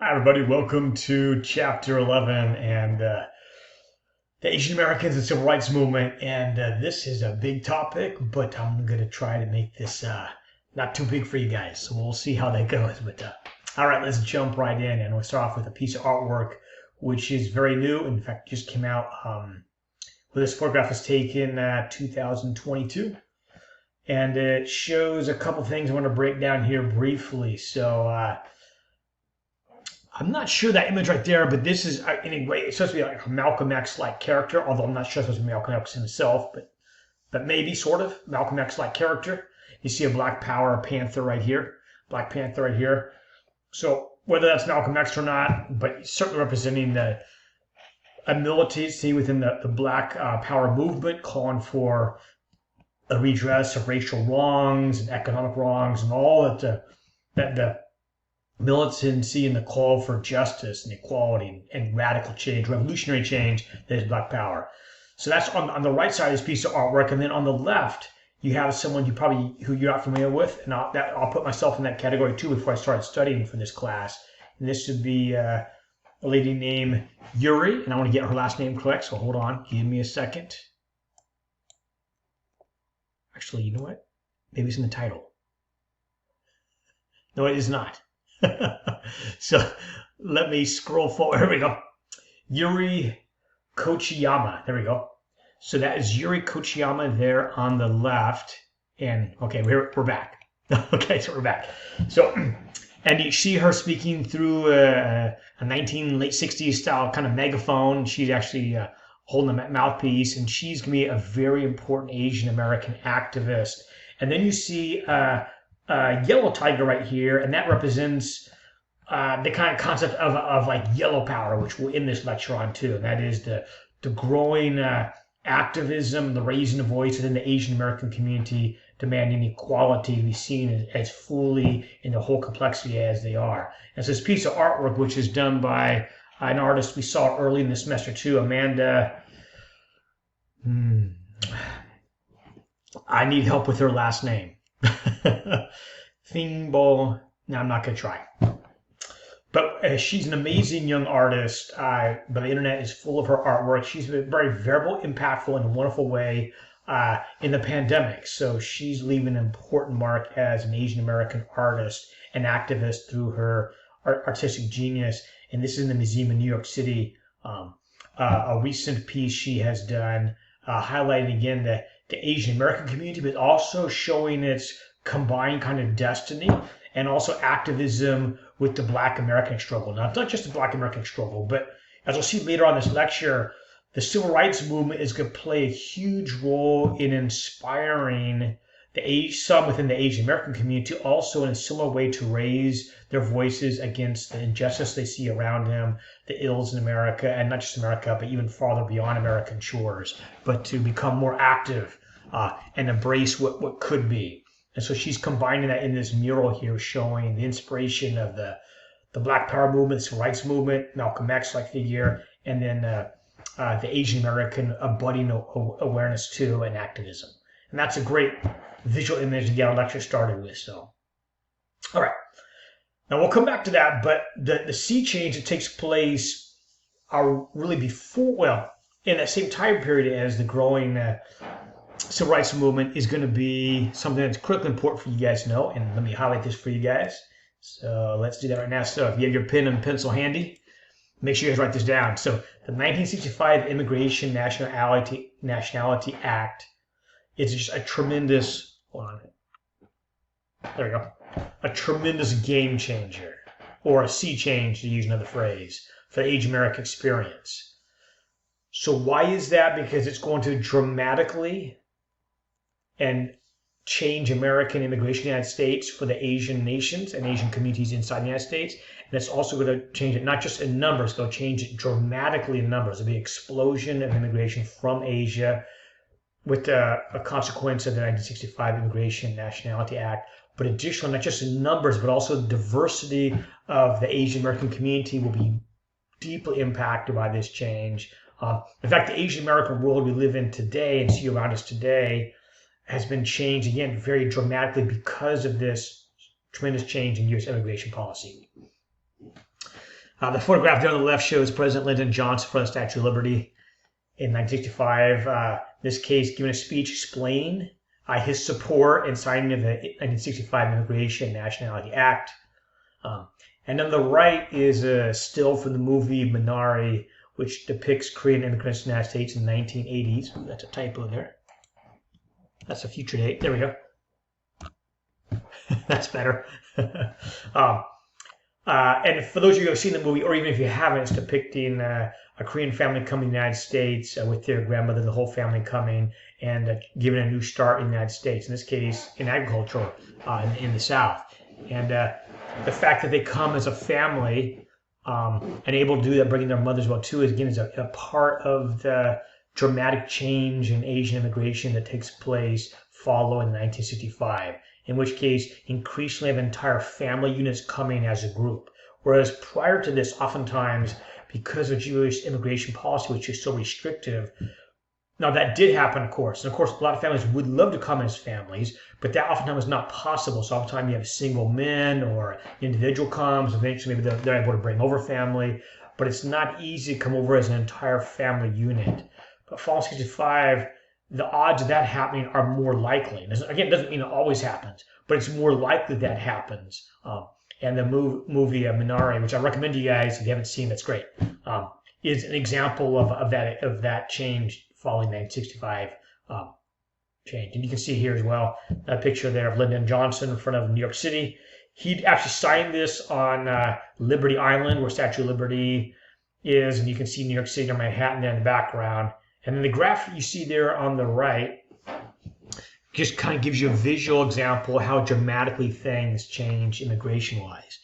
Hi, everybody. Welcome to Chapter 11 and the Asian Americans and Civil Rights Movement. And this is a big topic, but I'm going to try to make this not too big for you guys. So we'll see how that goes. But all right, let's jump right in. And we'll start off with a piece of artwork, which is very new. In fact, just came out. This photograph was taken 2022. And it shows a couple things I want to break down here briefly. So, I'm not sure that image right there, but this is anyway. It's supposed to be like a Malcolm X-like character, although I'm not sure it's supposed to be Malcolm X himself, but maybe sort of Malcolm X-like character. You see a Black Power Panther right here, Black Panther right here. So whether that's Malcolm X or not, but certainly representing a militancy within the Black Power movement, calling for a redress of racial wrongs and economic wrongs and all that the militancy and the call for justice and equality and radical change, revolutionary change that is Black Power. So that's on the right side of this piece of artwork, and then on the left you have someone who you're not familiar with, and I'll put myself in that category too before I started studying for this class. And this would be a lady named Yuri, and I want to get her last name correct. So hold on, give me a second. Actually, you know what? Maybe it's in the title. No, it is not. So let me scroll forward. Here we go. Yuri Kochiyama. There we go. So that is Yuri Kochiyama there on the left. And okay, we're back. Okay, so we're back. So, and you see her speaking through a late 60s style kind of megaphone. She's actually holding a mouthpiece, and she's going to be a very important Asian American activist. And then you see yellow tiger right here, and that represents the kind of concept of like yellow power, which we'll end this lecture on too. And that is the growing activism, the raising of voice within the Asian American community, demanding equality to be seen as fully in the whole complexity as they are. And so this piece of artwork, which is done by an artist we saw early in the semester too, Amanda. I need help with her last name. Thingbo. No, I'm not going to try. But she's an amazing young artist. But the internet is full of her artwork. She's been very variable, impactful in a wonderful way in the pandemic. So she's leaving an important mark as an Asian American artist and activist through her artistic genius. And this is in the museum in New York City. A recent piece she has done highlighting again the Asian American community, but also showing its combined kind of destiny and also activism with the Black American struggle. Now, it's not just the Black American struggle, but as we'll see later on this lecture, the Civil Rights Movement is going to play a huge role in inspiring some within the Asian American community also in a similar way to raise their voices against the injustice they see around them, the ills in America, and not just America, but even farther beyond American shores, but to become more active and embrace what could be. And so she's combining that in this mural here, showing the inspiration of the Black Power movement, the Civil Rights movement, Malcolm X-like figure, and then the Asian American budding awareness too and activism. And that's a great visual image to get our lecture started with. So, all right. Now we'll come back to that, but the sea change that takes place are really in that same time period as the growing Civil Rights Movement is going to be something that's critically important for you guys to know, and let me highlight this for you guys. So let's do that right now. So if you have your pen and pencil handy, make sure you guys write this down. So the 1965 Immigration Nationality Act is just a tremendous, there we go, a tremendous game changer, or a sea change to use another phrase, for the Asian American experience. So why is that? Because it's going to dramatically and change American immigration in the United States for the Asian nations and Asian communities inside the United States. And it's also going to change it not just in numbers, it's going to change it dramatically in numbers. There'll be an explosion of immigration from Asia with a consequence of the 1965 Immigration Nationality Act. But additionally, not just in numbers, but also the diversity of the Asian American community will be deeply impacted by this change. In fact, the Asian American world we live in today and see around us today has been changed again very dramatically because of this tremendous change in U.S. immigration policy. The photograph there on the left shows President Lyndon Johnson in front of the Statue of Liberty in 1965. In this case, giving a speech explaining his support and signing of the 1965 Immigration and Nationality Act. And on the right is a still from the movie Minari, which depicts Korean immigrants in the United States in the 1980s. That's a typo there. That's a future date. There we go. That's better. And for those of you who have seen the movie, or even if you haven't, it's depicting a Korean family coming to the United States with their grandmother, the whole family coming and giving a new start in the United States, in this case in agriculture in the South. And the fact that they come as a family and able to do that, bringing their mothers well too, is again is a part of the dramatic change in Asian immigration that takes place following 1965. In which case, increasingly have entire family units coming as a group. Whereas prior to this, oftentimes, because of Jewish immigration policy, which is so restrictive, now that did happen, of course. And of course, a lot of families would love to come as families, but that oftentimes is not possible. So oftentimes you have single men or an individual comes, eventually maybe they're able to bring over family, but it's not easy to come over as an entire family unit. But following 65, the odds of that happening are more likely. And again, it doesn't mean it always happens, but it's more likely that happens. And the movie Minari, which I recommend to you guys if you haven't seen, that's great, is an example of that change following 1965 change. And you can see here as well a picture there of Lyndon Johnson in front of New York City. He actually signed this on Liberty Island, where Statue of Liberty is, and you can see New York City or Manhattan there in the background. And then the graph you see there on the right just kind of gives you a visual example of how dramatically things change immigration-wise.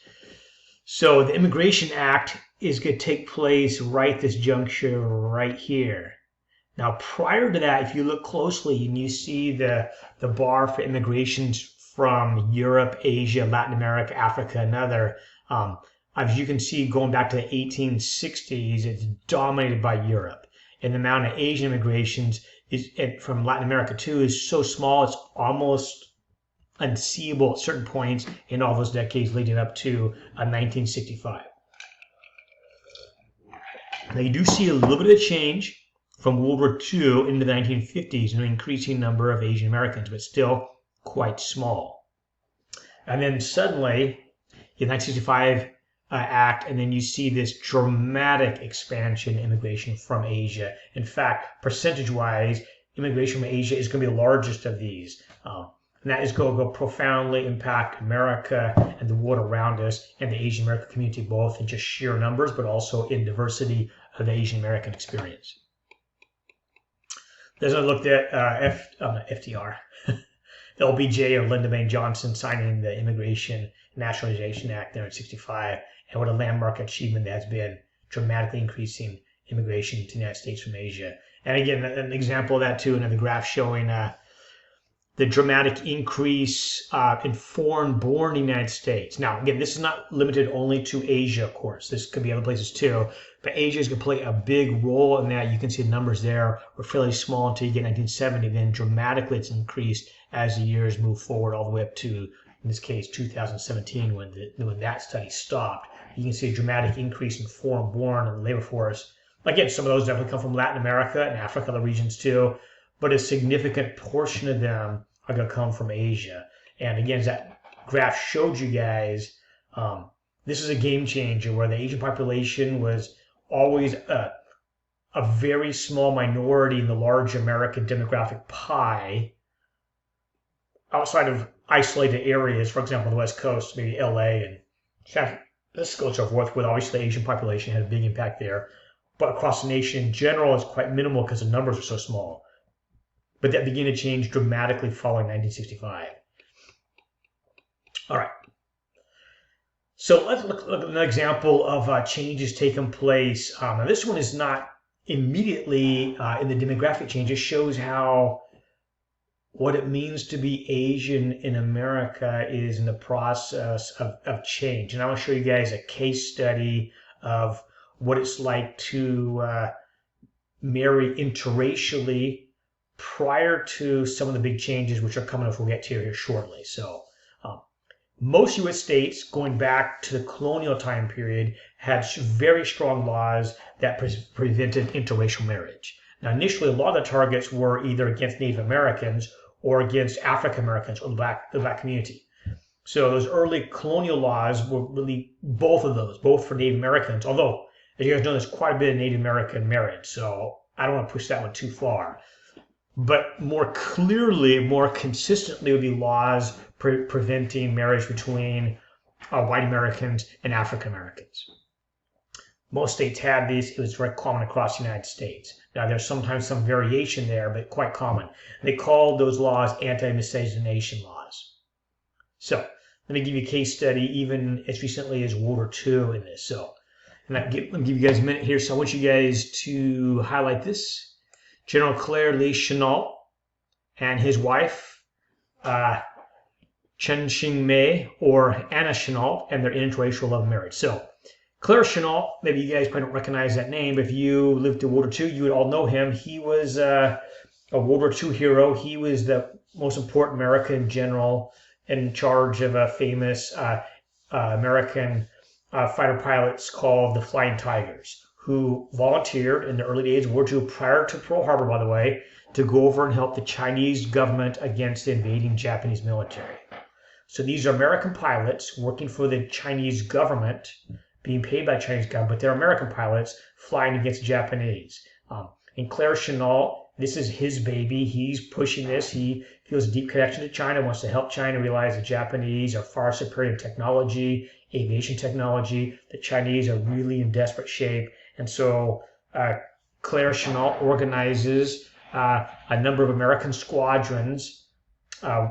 So the Immigration Act is going to take place right this juncture right here. Now, prior to that, if you look closely and you see the bar for immigrations from Europe, Asia, Latin America, Africa, and other, as you can see, going back to the 1860s, it's dominated by Europe. And the amount of Asian immigrations from Latin America too is so small, it's almost unseeable at certain points in all those decades leading up to 1965. Now you do see a little bit of change from World War II into the 1950s, an increasing number of Asian Americans, but still quite small. And then suddenly, in 1965 Act, and then you see this dramatic expansion in immigration from Asia. In fact, percentage-wise, immigration from Asia is going to be the largest of these. And that is going to profoundly impact America and the world around us and the Asian American community, both in just sheer numbers, but also in diversity of the Asian American experience. There's a look at FDR, LBJ, or Lyndon Baines Johnson signing the Immigration and Nationalization Act there in 65, and what a landmark achievement that has been, dramatically increasing immigration to the United States from Asia. And again, an example of that too, another graph showing the dramatic increase in foreign born in the United States. Now, again, this is not limited only to Asia, of course. This could be other places too. But Asia is going to play a big role in that. You can see the numbers there were fairly small until you get 1970. Then dramatically it's increased as the years move forward all the way up to, in this case, 2017 when that study stopped. You can see a dramatic increase in foreign born in the labor force. Again, some of those definitely come from Latin America and Africa, other regions too. But a significant portion of them are going to come from Asia. And again, as that graph showed you guys, this is a game changer where the Asian population was always a very small minority in the large American demographic pie outside of isolated areas, for example, the West Coast, maybe LA and San Francisco and so forth, where obviously the Asian population had a big impact there. But across the nation in general, it's quite minimal because the numbers are so small. But that began to change dramatically following 1965. All right. So let's look at an example of changes taking place. Now this one is not immediately in the demographic change. It shows how what it means to be Asian in America is in the process of change. And I want to show you guys a case study of what it's like to marry interracially prior to some of the big changes which are coming up we'll get to here shortly. So Most U.S. states, going back to the colonial time period, had very strong laws that prevented interracial marriage. Now, initially, a lot of the targets were either against Native Americans or against African Americans or the black community. So those early colonial laws were really both of those, both for Native Americans. Although, as you guys know, there's quite a bit of Native American marriage, so I don't want to push that one too far. But more clearly, more consistently would be laws preventing marriage between white Americans and African Americans. Most states had these. It was very common across the United States. Now, there's sometimes some variation there, but quite common. They called those laws anti-miscegenation laws. So let me give you a case study even as recently as World War II in this. So let me give you guys a minute here. So I want you guys to highlight this. General Claire Lee Chennault and his wife, Chen Xing Mei, or Anna Chennault, and their interracial love marriage. So Claire Chennault, maybe you guys probably don't recognize that name, but if you lived through World War II, you would all know him. He was a World War II hero. He was the most important American general in charge of a famous American fighter pilots called the Flying Tigers, who volunteered in the early days of World War II, prior to Pearl Harbor, by the way, to go over and help the Chinese government against the invading Japanese military. So these are American pilots working for the Chinese government, being paid by the Chinese government, but they're American pilots flying against the Japanese. And Claire Chennault, this is his baby. He's pushing this. He feels a deep connection to China, wants to help China realize the Japanese are far superior in technology, aviation technology. The Chinese are really in desperate shape. And so Claire Chennault organizes a number of American squadrons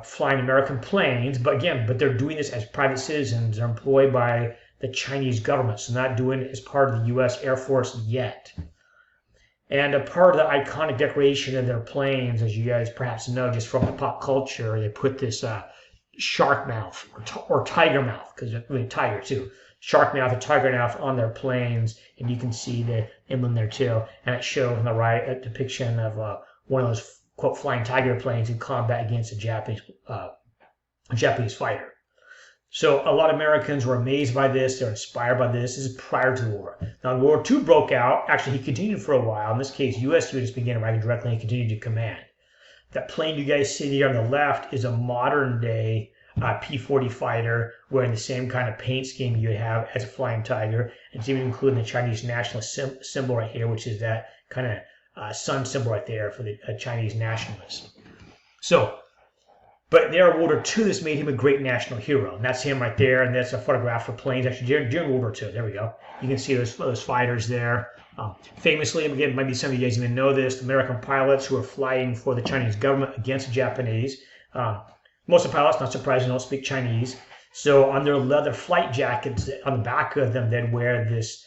flying American planes. But they're doing this as private citizens. They're employed by the Chinese government, so not doing it as part of the U.S. Air Force yet. And a part of the iconic decoration of their planes, as you guys perhaps know just from the pop culture, they put this shark mouth or tiger mouth, because it's really tiger too. Shark mouth or tiger mouth on their planes, and you can see the emblem there too. And it shows on the right a depiction of one of those quote flying tiger planes in combat against a Japanese fighter. So a lot of Americans were amazed by this. They're inspired by this. This is prior to the war. Now, World War II broke out. Actually, he continued for a while. In this case, U.S. units began arriving directly and continued to command. That plane you guys see here on the left is a modern-day P-40 fighter wearing the same kind of paint scheme you have as a Flying Tiger. It's even including the Chinese national symbol right here, which is that kind of sun symbol right there for the Chinese nationalists. So, but there in World War II, this made him a great national hero. And that's him right there. And that's a photograph for planes actually during World War II. There we go. You can see those fighters there. Famously, again, maybe some of you guys even know this, American pilots who were flying for the Chinese government against the Japanese. Most of the pilots, not surprising, don't speak Chinese. So on their leather flight jackets, on the back of them, they'd wear this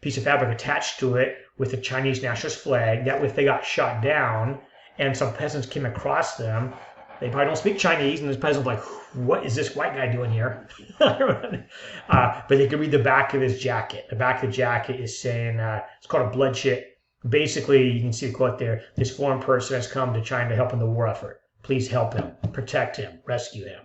piece of fabric attached to it with the Chinese nationalist flag. That way, if they got shot down, and some peasants came across them, they probably don't speak Chinese, and this peasant's like, what is this white guy doing here? But they could read the back of his jacket. The back of the jacket is saying, it's called a bloodshed. Basically, you can see the quote there, this foreign person has come to China to help in the war effort. Please help him, protect him, rescue him.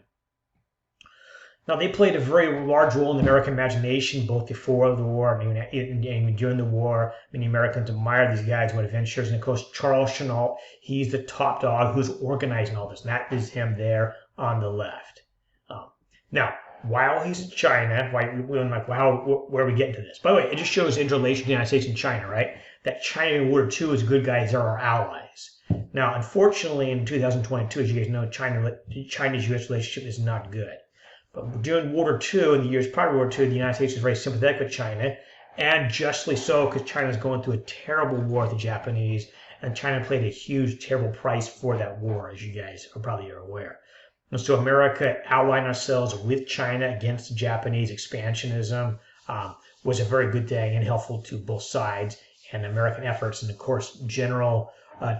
Now, they played a very large role in the American imagination, both before the war and even during the war. Many Americans admired these guys, what adventures. And of course, Charles Chennault, he's the top dog who's organizing all this. And that is him there on the left. Now, while he's in China, we're like, wow, where are we getting to this? By the way, it just shows the interrelation of the United States and China, right? That China in World War II is good guys, they're our allies. Now, unfortunately, in 2022, as you guys know, China's-U.S. relationship is not good. But during World War II, in the years prior to World War II, the United States was very sympathetic with China, and justly so, because China was going through a terrible war with the Japanese, and China paid a huge, terrible price for that war, as you guys probably are aware. And so America allying ourselves with China against the Japanese expansionism was a very good thing and helpful to both sides and American efforts. And of course, General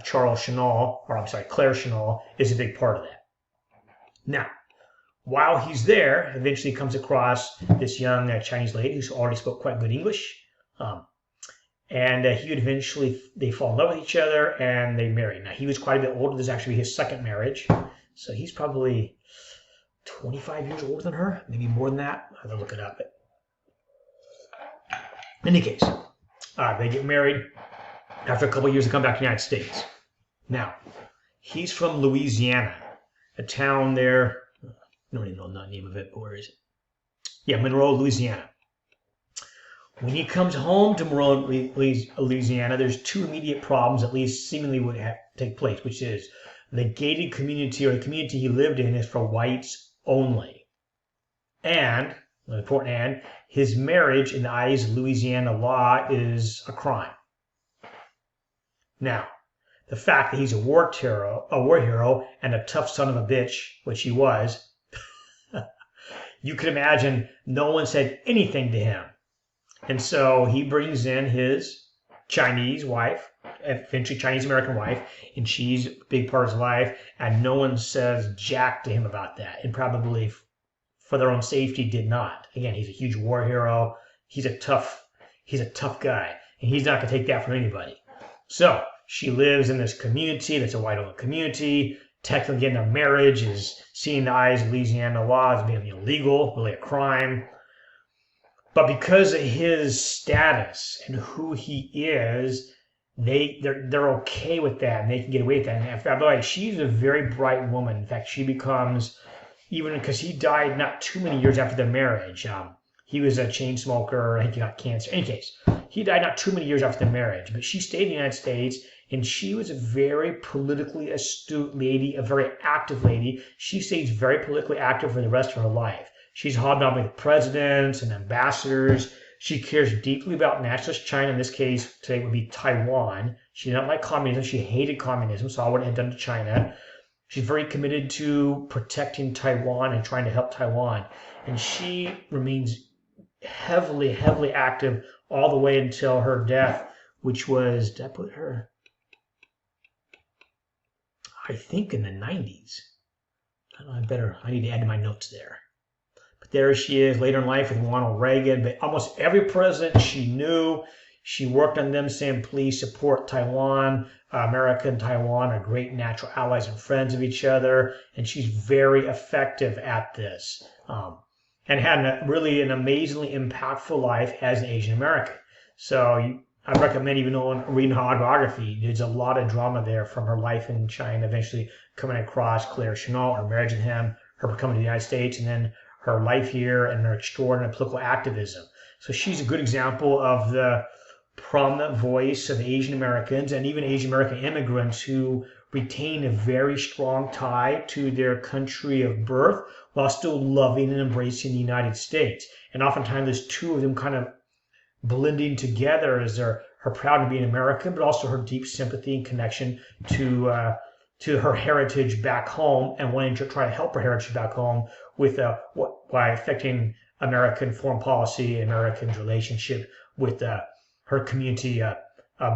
Claire Chennault is a big part of that. Now, while he's there, eventually he comes across this young Chinese lady who already spoke quite good English. And they fall in love with each other and they marry. Now, he was quite a bit older. This is actually his second marriage. So he's probably 25 years older than her, maybe more than that. I have to look it up. But in any case, they get married. After a couple of years, they come back to the United States. Now, he's from Louisiana, a town there. I don't even know the name of it, but where is it? Yeah, Monroe, Louisiana. When he comes home to Monroe, Louisiana, there's two immediate problems, at least seemingly would take place, which is the gated community, or the community he lived in, is for whites only. And, important and, his marriage in the eyes of Louisiana law is a crime. Now, the fact that he's a war hero and a tough son of a bitch, which he was, you can imagine no one said anything to him. And so he brings in his Chinese wife, eventually Chinese-American wife, and she's a big part of his life, and no one says jack to him about that, and probably for their own safety did not. Again, he's a huge war hero. He's a tough guy, and he's not going to take that from anybody. So she lives in this community that's a white-only community. Technically, again, their marriage is seen in the eyes of Louisiana law as being illegal, really a crime. But because of his status and who he is, they're okay with that, and they can get away with that. And by the way, she's a very bright woman. In fact, she becomes, even because he died not too many years after their marriage. He was a chain smoker. I think he got cancer. In any case, he died not too many years after their marriage. But she stayed in the United States, and she was a very politically astute lady, a very active lady. She stays very politically active for the rest of her life. She's hobnobbing with presidents and ambassadors. She cares deeply about nationalist China. In this case, today would be Taiwan. She did not like communism. She hated communism, saw what it had done to China. She's very committed to protecting Taiwan and trying to help Taiwan. And she remains heavily, heavily active all the way until her death, which was, did I put her? I think in the 90s. I need to add to my notes there. But there she is later in life with Ronald Reagan. But almost every president she knew, she worked on them saying, please support Taiwan. America and Taiwan are great natural allies and friends of each other. And she's very effective at this. And had really an amazingly impactful life as an Asian American. So I recommend even reading her autobiography. There's a lot of drama there from her life in China, eventually coming across Claire Chennault, her marriage with him, her coming to the United States, and then her life here and her extraordinary political activism. So she's a good example of the prominent voice of Asian Americans and even Asian American immigrants who retain a very strong tie to their country of birth while still loving and embracing the United States. And oftentimes there's two of them kind of blending together as her proud to be an American, but also her deep sympathy and connection to her heritage back home and wanting to try to help her heritage back home with by affecting American foreign policy, Americans' relationship with her community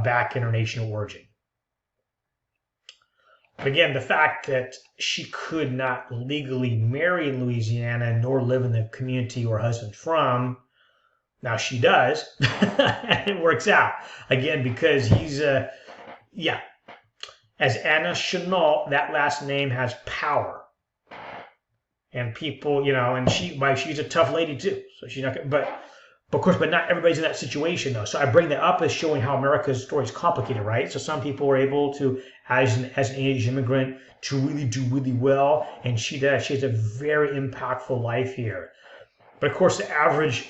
back in her nation of origin. But again, the fact that she could not legally marry in Louisiana nor live in the community her husband's from, now she does, and it works out. Again, because he's, as Anna Chennault, that last name has power. And people, and she's a tough lady too. So she's not, but of course, but not everybody's in that situation though. So I bring that up as showing how America's story is complicated, right? So some people are able to, as an Asian immigrant, to really do really well. And she does. She has a very impactful life here. But of course, the average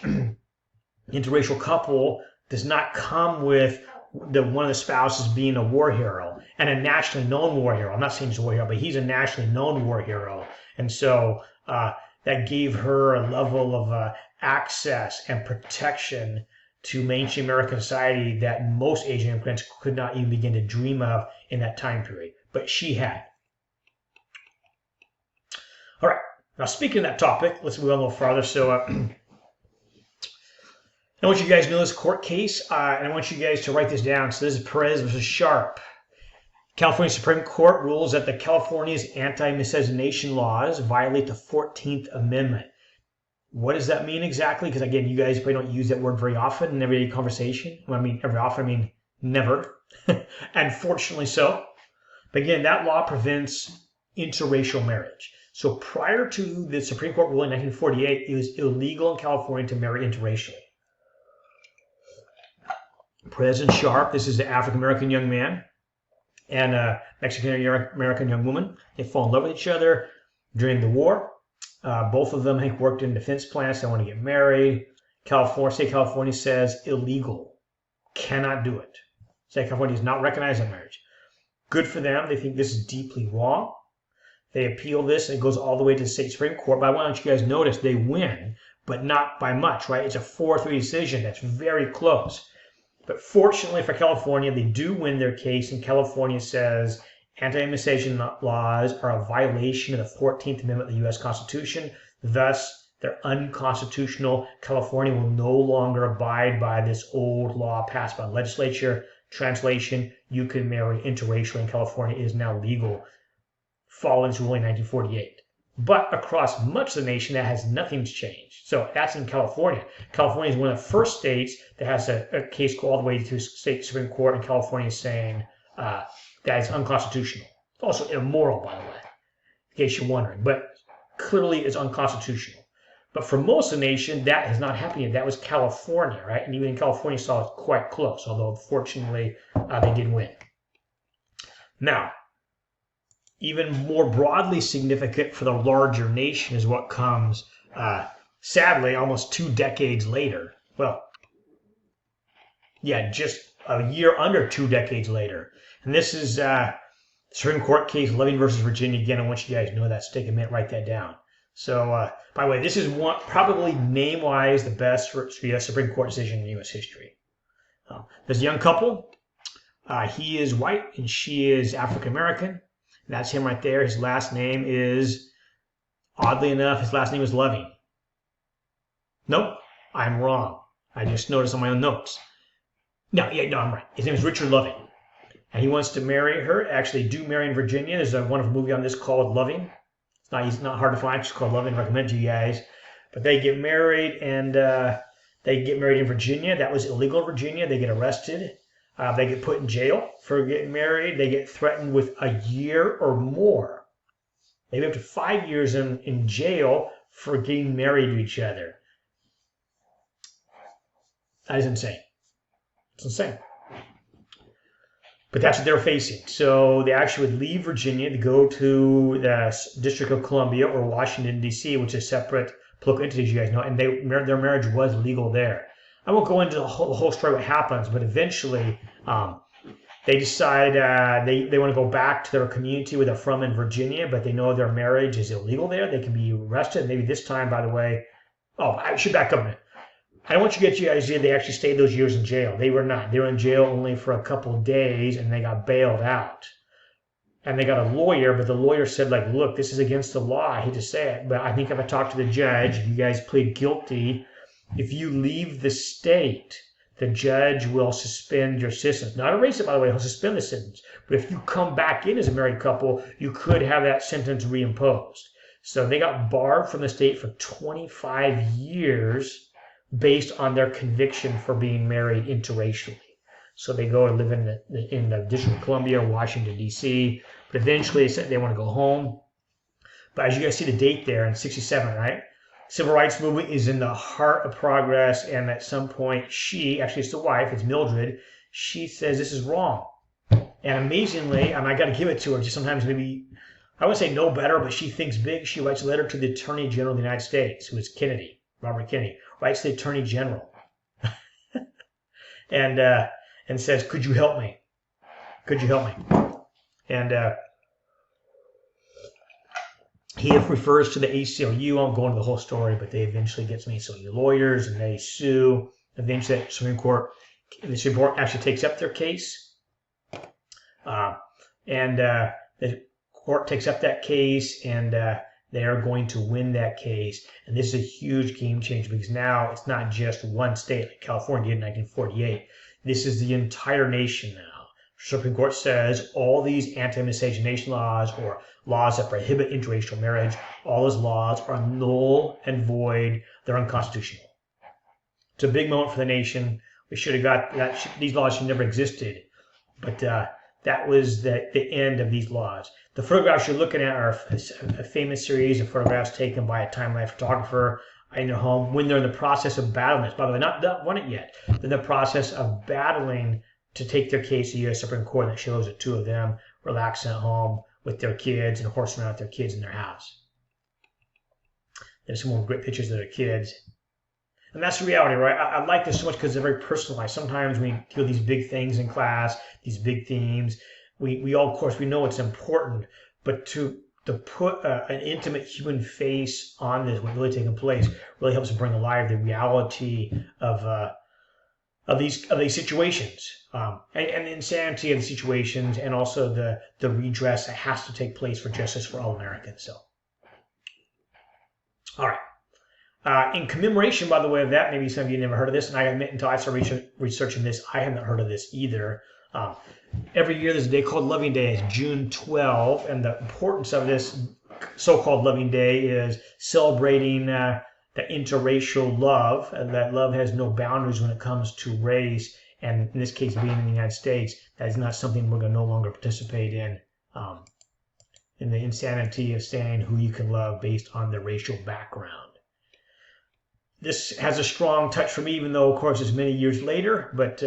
interracial couple does not come with one of the spouses being a war hero and a nationally known war hero. I'm not saying he's a war hero, but he's a nationally known war hero. And so that gave her a level of access and protection to mainstream American society that most Asian immigrants could not even begin to dream of in that time period. But she had. All right. Now, speaking of that topic, let's move on a little farther. So I want you guys to know this court case, and I want you guys to write this down. So this is Perez versus Sharp. California Supreme Court rules that the California's anti-miscegenation laws violate the 14th Amendment. What does that mean exactly? Because again, you guys probably don't use that word very often in everyday conversation. Well, I mean, every often, I mean never. And fortunately so. But again, that law prevents interracial marriage. So prior to the Supreme Court ruling in 1948, it was illegal in California to marry interracially. President Sharp, this is the African-American young man, and a Mexican-American young woman. They fall in love with each other during the war. Both of them, I think, worked in defense plants. They want to get married. State of California says illegal. Cannot do it. State of California does not recognize that marriage. Good for them. They think this is deeply wrong. They appeal this, and it goes all the way to the state Supreme Court. But I want you guys to notice they win, but not by much, right? It's a 4-3 decision. That's very close. But fortunately for California, they do win their case, and California says anti-immigration laws are a violation of the 14th Amendment of the U.S. Constitution. Thus, they're unconstitutional. California will no longer abide by this old law passed by the legislature. Translation, you can marry interracially in California. It is now legal following its ruling in 1948. But across much of the nation, that has nothing changed. So that's in California. California is one of the first states that has a case go all the way to the state Supreme Court, and California is saying that is unconstitutional. It's also immoral, by the way, in case you're wondering. But clearly it's unconstitutional. But for most of the nation, that has not happened yet. That was California, right? And even in California, saw it quite close, although fortunately they did win. Now, even more broadly significant for the larger nation is what comes, sadly, almost 2 decades later. Well, yeah, just a year under 2 decades later. And this is Supreme Court case Loving versus Virginia. Again, I want you guys to know that. So take a minute, write that down. So, by the way, this is probably name-wise the best Supreme Court decision in U.S. history. There's a young couple. He is white and she is African-American. That's him right there. His last name is, oddly enough, his last name is Loving. Nope, I'm wrong. I just noticed on my own notes. No, I'm right. His name is Richard Loving. And he wants to marry her. Actually, do marry in Virginia. There's a wonderful movie on this called Loving. It's not hard to find. It's called Loving. I recommend to you guys. But they get married, and they get married in Virginia. That was illegal in Virginia. They get arrested. They get put in jail for getting married. They get threatened with a year or more. Maybe up to 5 years in jail for getting married to each other. That is insane. It's insane. But that's what they're facing. So they actually would leave Virginia to go to the District of Columbia or Washington, D.C., which is separate political entities, you guys know, and their marriage was legal there. I won't go into the whole story what happens, but eventually they decide they want to go back to their community where they're from in Virginia, but they know their marriage is illegal there. They can be arrested. Maybe this time, by the way, I should back up a minute. I don't want you to get the idea they actually stayed those years in jail. They were not. They were in jail only for a couple of days, and they got bailed out. And they got a lawyer, but the lawyer said, look, this is against the law. I hate to say it, but I think if I talk to the judge, if you guys plead guilty, if you leave the state, the judge will suspend your sentence. Not erase it, by the way. He'll suspend the sentence. But if you come back in as a married couple, you could have that sentence reimposed. So they got barred from the state for 25 years based on their conviction for being married interracially. So they go and live in the District of Columbia, Washington, D.C. But eventually they said they want to go home. But as you guys see the date there in 67, right? Civil rights movement is in the heart of progress. And at some point, she, actually it's the wife, it's Mildred, she says this is wrong. And amazingly, and I got to give it to her, just sometimes maybe, I wouldn't say no better, but she thinks big. She writes a letter to the Attorney General of the United States, who is Kennedy, Robert Kennedy, writes to the Attorney General. And says, could you help me? Could you help me? And he refers to the ACLU. I won't go into the whole story, but they eventually get some ACLU lawyers and they sue. Eventually, the Supreme Court actually takes up their case. The court takes up that case and they are going to win that case. And this is a huge game changer because now it's not just one state like California did in 1948. This is the entire nation now. The Supreme Court says all these anti-miscegenation laws or laws that prohibit interracial marriage, all those laws are null and void. They're unconstitutional. It's a big moment for the nation. We should have got that. These laws should never existed. But that was the end of these laws. The photographs you're looking at are a famous series of photographs taken by a time-lapse photographer in their home when they're in the process of battling this. By the way, not won it yet. They're in the process of battling to take their case to the U.S. Supreme Court. That shows the two of them relaxing at home with their kids and horsing around with their kids in their house. There's some more great pictures of their kids. And that's the reality, right? I like this so much because they're very personalized. Sometimes we deal with these big things in class, these big themes. We all, of course, we know it's important, but to put an intimate human face on this, what's really taking place, really helps to bring alive the reality of these situations, and the insanity of the situations, and also the redress that has to take place for justice for all Americans. So, all right. In commemoration, by the way, of that, maybe some of you never heard of this, and I admit until I started researching this, I haven't heard of this either. Every year there's a day called Loving Day. It's June 12, and the importance of this so-called Loving Day is celebrating the interracial love, and that love has no boundaries when it comes to race, and in this case being in the United States, that is not something we're going to no longer participate in the insanity of saying who you can love based on their racial background. This has a strong touch for me, even though, of course, it's many years later. But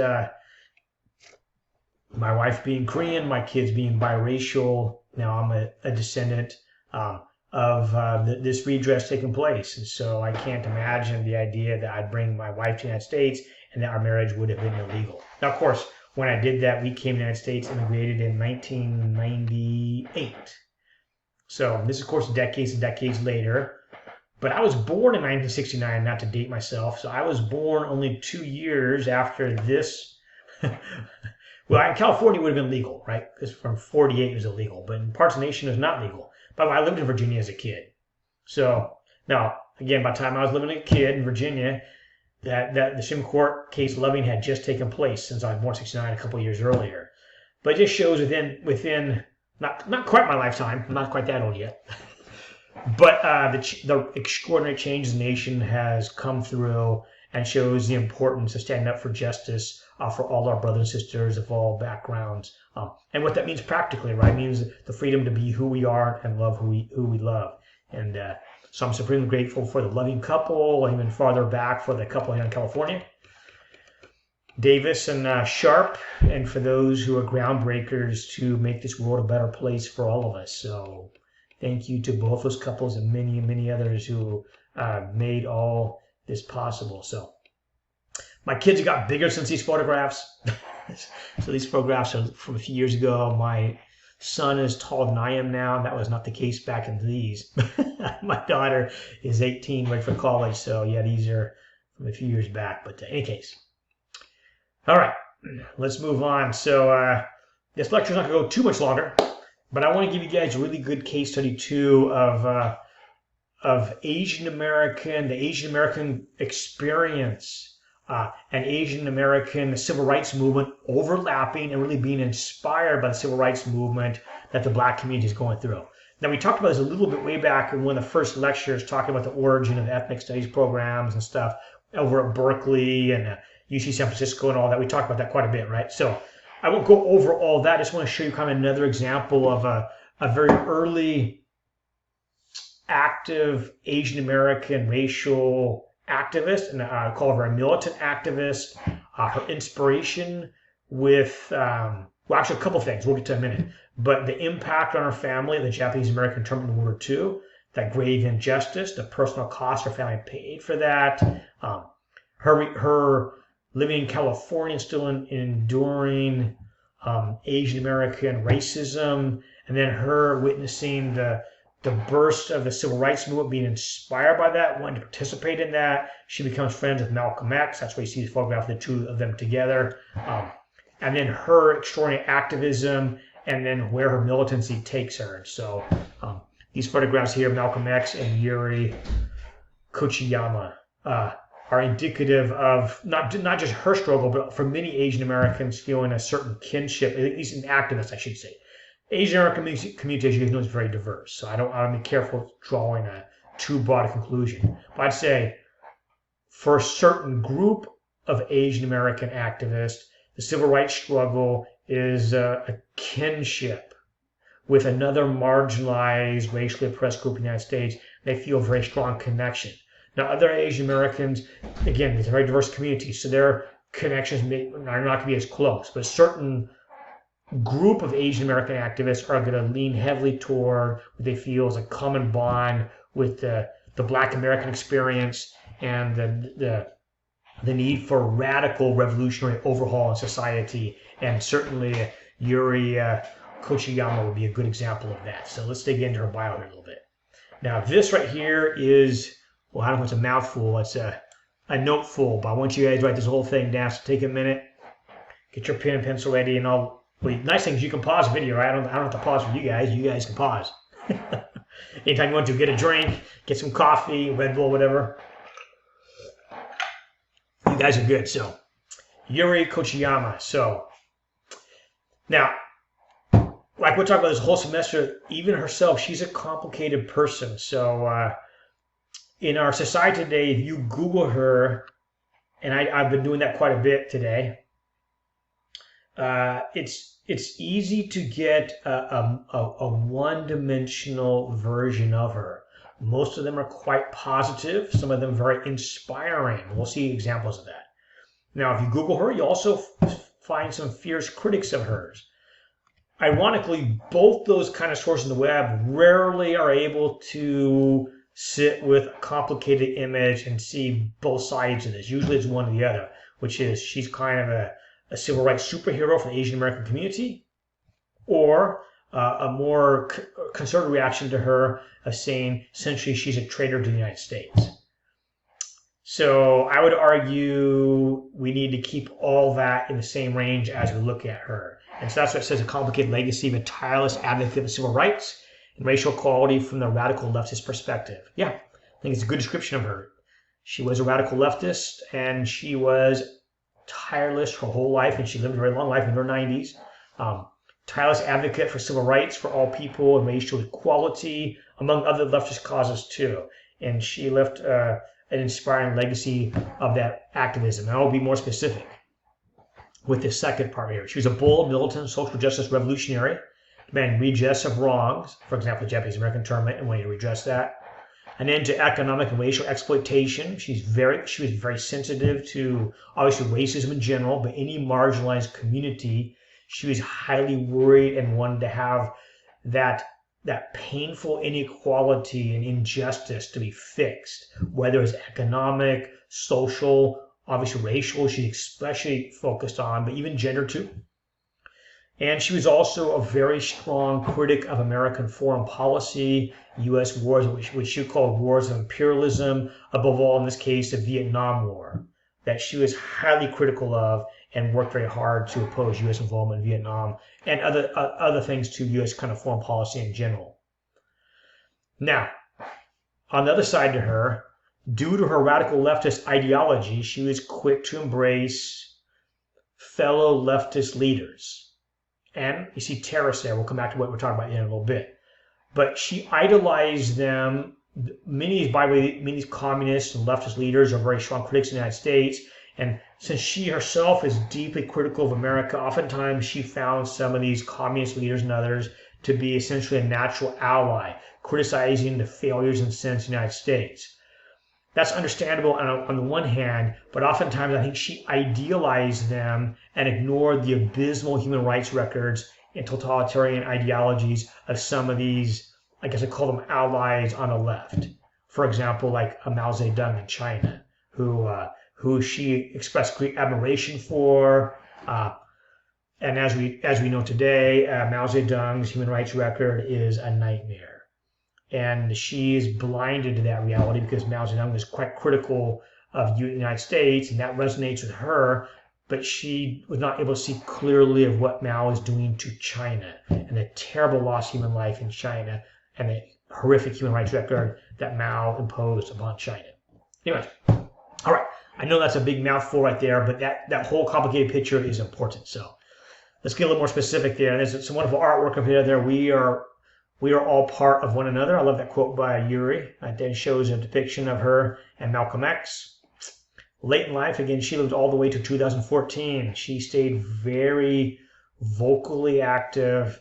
my wife being Korean, my kids being biracial, now I'm a descendant of this redress taking place. And so I can't imagine the idea that I'd bring my wife to the United States and that our marriage would have been illegal. Now, of course, when I did that, we came to the United States, immigrated in 1998. So this is, of course, decades and decades later. But I was born in 1969, not to date myself. So I was born only 2 years after this. Well, in California it would have been legal, right? Because from 48 it was illegal. But in parts of the nation it was not legal. By the way, I lived in Virginia as a kid. So now, again, by the time I was living as a kid in Virginia, that the Supreme Court case Loving had just taken place since I was born in 69, a couple of years earlier. But it just shows within not quite my lifetime. I'm not quite that old yet. But the extraordinary change the nation has come through and shows the importance of standing up for justice for all our brothers and sisters of all backgrounds. And what that means practically, right? It means the freedom to be who we are and love who we love. And so I'm supremely grateful for the Loving couple, even farther back for the couple here in California, Davis and Sharp, and for those who are groundbreakers to make this world a better place for all of us. So thank you to both those couples and many, many others who made all this possible. So my kids have got bigger since these photographs. So these photographs are from a few years ago. My son is taller than I am now. That was not the case back in these. My daughter is 18, ready for college. So yeah, these are from a few years back. But in any case. All right, let's move on. So this lecture is not going to go too much longer. But I want to give you guys a really good case study too of the Asian American experience, and Asian American civil rights movement overlapping and really being inspired by the civil rights movement that the Black community is going through. Now, we talked about this a little bit way back in one of the first lectures, talking about the origin of ethnic studies programs and stuff over at Berkeley and UC San Francisco and all that. We talked about that quite a bit, right? So I won't go over all that. I just want to show you kind of another example of a very early active Asian American racial activist, and I call her a militant activist. Her inspiration with, well, actually a couple of things. We'll get to in a minute. But the impact on her family, the Japanese American internment in World War II, that grave injustice, the personal cost her family paid for that, her living in California, still enduring Asian American racism, and then her witnessing the burst of the civil rights movement, being inspired by that, wanting to participate in that. She becomes friends with Malcolm X. That's why you see the photograph of the two of them together. And then her extraordinary activism, and then where her militancy takes her. So these photographs here, Malcolm X and Yuri Kochiyama, are indicative of not just her struggle, but for many Asian Americans feeling a certain kinship, at least in activists, I should say. Asian American community, as you guys know, is very diverse, so I don't want to be careful drawing a too broad a conclusion. But I'd say for a certain group of Asian American activists, the civil rights struggle is a kinship with another marginalized, racially oppressed group in the United States, they feel a very strong connection. Now, other Asian Americans, again, it's a very diverse community, so their connections are not going to be as close, but certain group of Asian American activists are going to lean heavily toward what they feel is a common bond with the Black American experience and the need for radical revolutionary overhaul in society. And certainly Yuri Kochiyama would be a good example of that. So let's dig into her bio here a little bit. Now, this right here is, well, I don't know if it's a mouthful, it's a noteful, but I want you guys to write this whole thing down. So take a minute, get your pen and pencil ready, and well, the nice thing is you can pause the video, right? I don't have to pause for you guys can pause. Anytime you want to, get a drink, get some coffee, Red Bull, whatever. You guys are good. So, Yuri Kochiyama. So, now, like we'll talk about this whole semester, even herself, she's a complicated person. So, in our society today, if you Google her, and I've been doing that quite a bit today, it's easy to get a one-dimensional version of her. Most of them are quite positive, some of them very inspiring. We'll see examples of that. Now, if you Google her, you also find some fierce critics of hers. Ironically, both those kind of sources on the web rarely are able to sit with a complicated image and see both sides of this. Usually it's one or the other, which is she's kind of a civil rights superhero for the Asian American community, or a more conservative reaction to her of saying essentially she's a traitor to the United States. So I would argue we need to keep all that in the same range as we look at her. And so that's what it says, a complicated legacy of a tireless advocate of civil rights and racial equality from the radical leftist perspective. Yeah, I think it's a good description of her. She was a radical leftist, and she was tireless her whole life, and she lived a very long life in her 90s. Tireless advocate for civil rights for all people and racial equality, among other leftist causes too. And she left an inspiring legacy of that activism. And I'll be more specific with this second part here. She was a bold, militant, social justice revolutionary, demanding redress of wrongs, for example, the Japanese American internment, and wanting to redress that. An end to economic and racial exploitation. She was very sensitive to, obviously, racism in general, but any marginalized community, she was highly worried and wanted to have that painful inequality and injustice to be fixed, whether it's economic, social, obviously racial, she especially focused on, but even gender too. And she was also a very strong critic of American foreign policy, U.S. wars, which she called wars of imperialism, above all in this case, the Vietnam War, that she was highly critical of and worked very hard to oppose U.S. involvement in Vietnam and other things to U.S. kind of foreign policy in general. Now, on the other side to her, due to her radical leftist ideology, she was quick to embrace fellow leftist leaders. And you see terrorists there. We'll come back to what we're talking about in a little bit. But she idolized them. Many of these communist and leftist leaders are very strong critics of the United States. And since she herself is deeply critical of America, oftentimes she found some of these communist leaders and others to be essentially a natural ally, criticizing the failures and sins of the United States. That's understandable on the one hand, but oftentimes I think she idealized them and ignored the abysmal human rights records and totalitarian ideologies of some of these, I guess I call them allies on the left. For example, like Mao Zedong in China, who she expressed great admiration for. And as we know today, Mao Zedong's human rights record is a nightmare. And she is blinded to that reality because Mao Zedong was quite critical of the United States, and that resonates with her, but she was not able to see clearly of what Mao is doing to China and the terrible loss of human life in China and the horrific human rights record that Mao imposed upon China. Anyway, all right, I know that's a big mouthful right there, but that whole complicated picture is important. So let's get a little more specific there. There's some wonderful artwork up here. We are all part of one another. I love that quote by Yuri. That then shows a depiction of her and Malcolm X. Late in life, again, she lived all the way to 2014. She stayed very vocally active.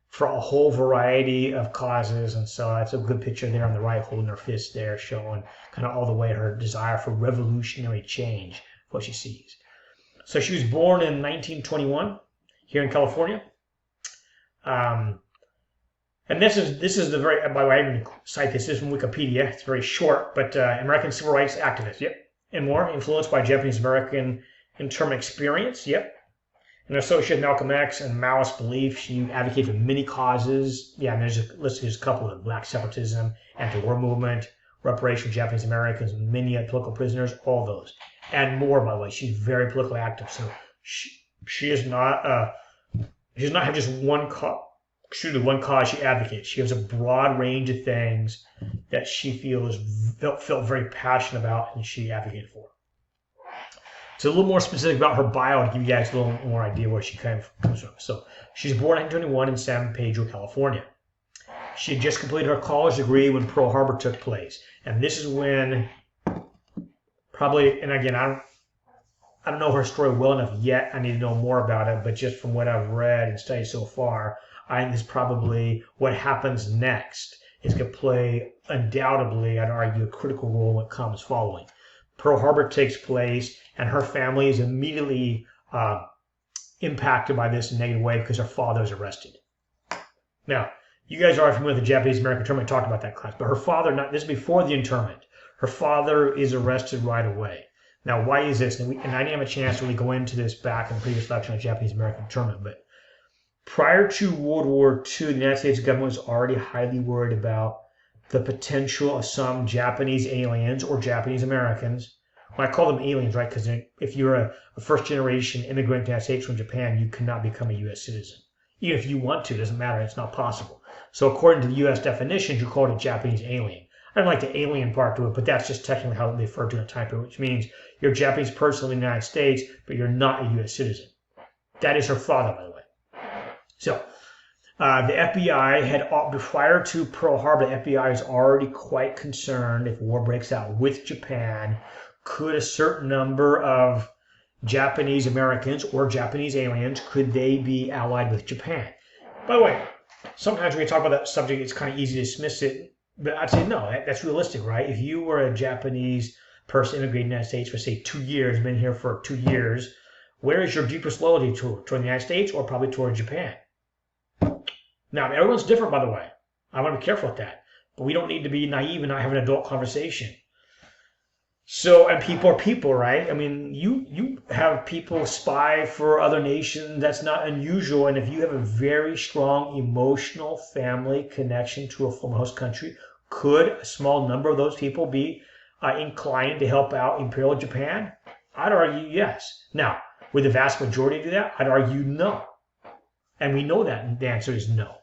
for a whole variety of causes. And so that's a good picture there on the right, holding her fist there, showing kind of all the way her desire for revolutionary change, what she sees. So she was born in 1921 here in California. And this is the very, by the way, I'm going to cite this is from Wikipedia. It's very short, but American civil rights activist, yep. And more, influenced by Japanese American internment experience, yep. An associate of Malcolm X and Maoist belief, she advocated for many causes. Yeah, and there's a couple of them: black separatism, anti-war movement, reparation for Japanese Americans, many political prisoners, all those. And more, by the way. She's very politically active. So she does not have just one cause. One cause she advocates. She has a broad range of things that she felt very passionate about and she advocated for. It's a little more specific about her bio to give you guys a little more idea where she kind of comes from. So she's born in 1921 in San Pedro, California. She had just completed her college degree when Pearl Harbor took place. And this is when probably, and again, I don't know her story well enough yet. I need to know more about it. But just from what I've read and studied so far, I think this is probably what happens next is going to play, undoubtedly, I'd argue, a critical role in what comes following. Pearl Harbor takes place, and her family is immediately impacted by this in a negative way because her father is arrested. Now, you guys are familiar with the Japanese-American internment. I talked about that class. But her father, this is before the internment. Her father is arrested right away. Now, why is this? And I didn't have a chance to really go into this back in the previous lecture on Japanese-American internment. But prior to World War II, the United States government was already highly worried about the potential of some Japanese aliens or Japanese Americans. Well, I call them aliens, right? Because if you're a first-generation immigrant to the United States from Japan, you cannot become a U.S. citizen. Even if you want to, it doesn't matter. It's not possible. So according to the U.S. definitions, you're called a Japanese alien. I don't like the alien part to it, but that's just technically how they refer to it in a time period, which means you're a Japanese person in the United States, but you're not a U.S. citizen. That is her father, by the way. So the FBI had, prior to Pearl Harbor, the FBI is already quite concerned if war breaks out with Japan, could a certain number of Japanese Americans or Japanese aliens, could they be allied with Japan? By the way, sometimes when we talk about that subject, it's kind of easy to dismiss it, but I'd say no, that's realistic, right? If you were a Japanese person immigrating to the United States for, say, 2 years, been here for 2 years, where is your deepest loyalty toward the United States or probably toward Japan? Now, everyone's different, by the way. I want to be careful with that. But we don't need to be naive and not have an adult conversation. So, and people are people, right? I mean, you have people spy for other nations. That's not unusual. And if you have a very strong emotional family connection to a former host country, could a small number of those people be inclined to help out Imperial Japan? I'd argue yes. Now, would the vast majority do that? I'd argue no. And we know that the answer is no.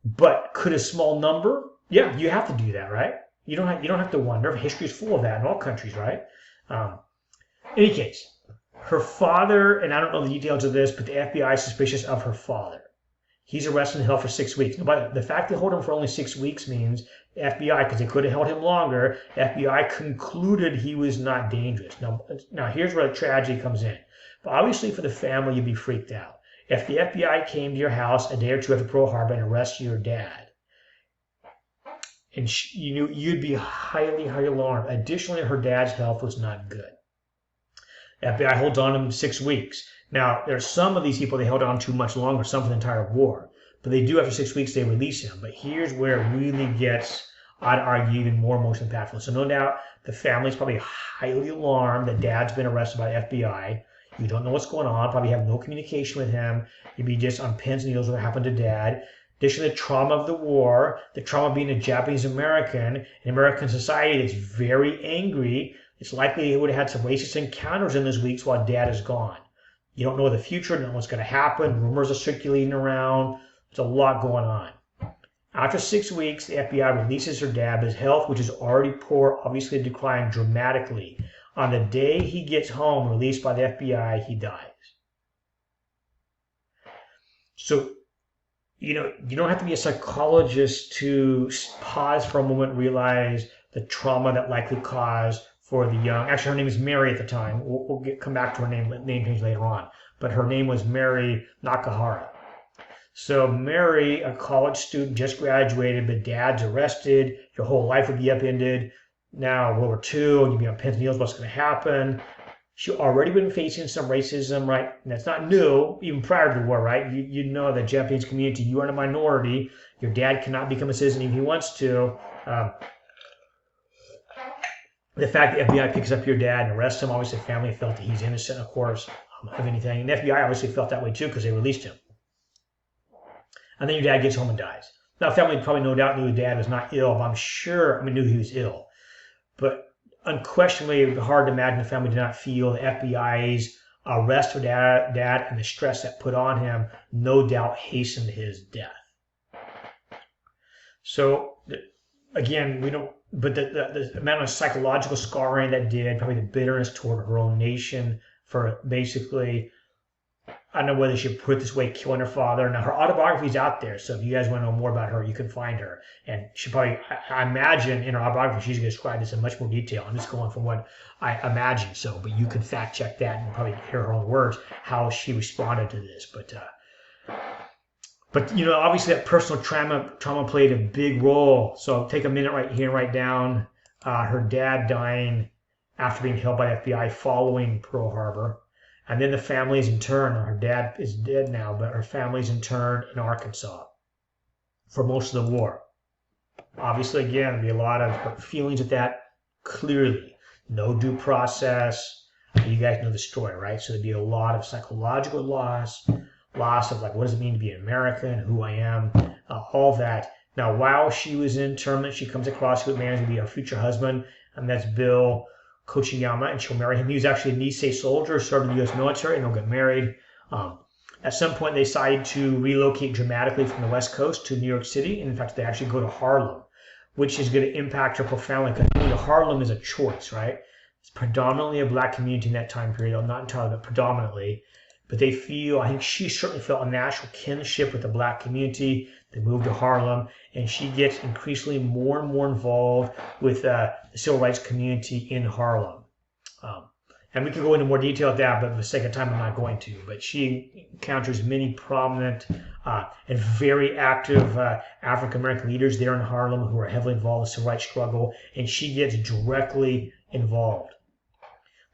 But could a small number? Yeah, you have to do that, right? You don't have to wonder. History is full of that in all countries, right? In any case, her father, and I don't know the details of this, but the FBI is suspicious of her father. He's arrested and held for 6 weeks. But the fact they hold him for only 6 weeks means the FBI, because they could have held him longer, the FBI concluded he was not dangerous. Now here's where the tragedy comes in. But obviously for the family, you'd be freaked out. If the FBI came to your house a day or two after Pearl Harbor and arrested your dad, and you'd be highly, highly alarmed. Additionally, her dad's health was not good. The FBI holds on to him 6 weeks. Now, there are some of these people they held on to much longer, some for the entire war. But they do, after 6 weeks, they release him. But here's where it really gets, I'd argue, even more emotionally impactful. So no doubt, the family's probably highly alarmed that dad's been arrested by the FBI. You don't know what's going on, probably have no communication with him. You'd be just on pins and needles what happened to dad. Additionally, the trauma of the war, the trauma being a Japanese American, an American society that's very angry, it's likely they would have had some racist encounters in those weeks while dad is gone. You don't know the future, don't know what's going to happen, rumors are circulating around, there's a lot going on. After 6 weeks, the FBI releases her dad, but his health, which is already poor, obviously declined dramatically. On the day he gets home, released by the FBI, he dies. So, you don't have to be a psychologist to pause for a moment and realize the trauma that likely caused for the young. Actually, her name is Mary at the time. We'll come back to her name change later on. But her name was Mary Nakahara. So Mary, a college student, just graduated, but dad's arrested. Your whole life would be upended. Now World War II, you'd be on pins and needles. What's going to happen? She already been facing some racism, right? And that's not new, even prior to the war, right? You know the Japanese community, you are in a minority. Your dad cannot become a citizen if he wants to. The fact that the FBI picks up your dad and arrests him, obviously the family felt that he's innocent, of course, of anything. And the FBI obviously felt that way too because they released him. And then your dad gets home and dies. Now, the family probably no doubt knew his dad was not ill, but I'm sure, knew he was ill. But unquestionably, it would be hard to imagine the family did not feel the FBI's arrest of dad and the stress that put on him no doubt hastened his death. So, again, we don't, but the amount of psychological scarring that did, probably the bitterness toward her own nation for basically, I don't know whether she put it this way, killing her father. Now, her autobiography is out there, so if you guys want to know more about her, you can find her. And she probably, I imagine in her autobiography, she's going to describe this in much more detail. I'm just going from what I imagine, so, but you can fact check that and probably hear her own words, how she responded to this. But you know, obviously that personal trauma played a big role. So take a minute right here and write down her dad dying after being held by the FBI following Pearl Harbor. And then the family's interned. Her dad is dead now, but her family's interned in Arkansas for most of the war. Obviously, again, there'll be a lot of her feelings at that, clearly. No due process. You guys know the story, right? So there'd be a lot of psychological loss of like, what does it mean to be an American, who I am, all that. Now, while she was in internment, she comes across who man to be her future husband, and that's Bill Kochiyama, and she'll marry him. He was actually a Nisei soldier, served in the U.S. military, and they'll get married. At some point, they decide to relocate dramatically from the West Coast to New York City, and in fact, they actually go to Harlem, which is going to impact her profoundly, because Harlem is a choice, right? It's predominantly a black community in that time period, not entirely, but predominantly. But they feel, I think she certainly felt a natural kinship with the black community. They moved to Harlem, and she gets increasingly more and more involved with the civil rights community in Harlem. And we can go into more detail at that, but for the sake of time, I'm not going to. But she encounters many prominent and very active African-American leaders there in Harlem who are heavily involved in the civil rights struggle, and she gets directly involved.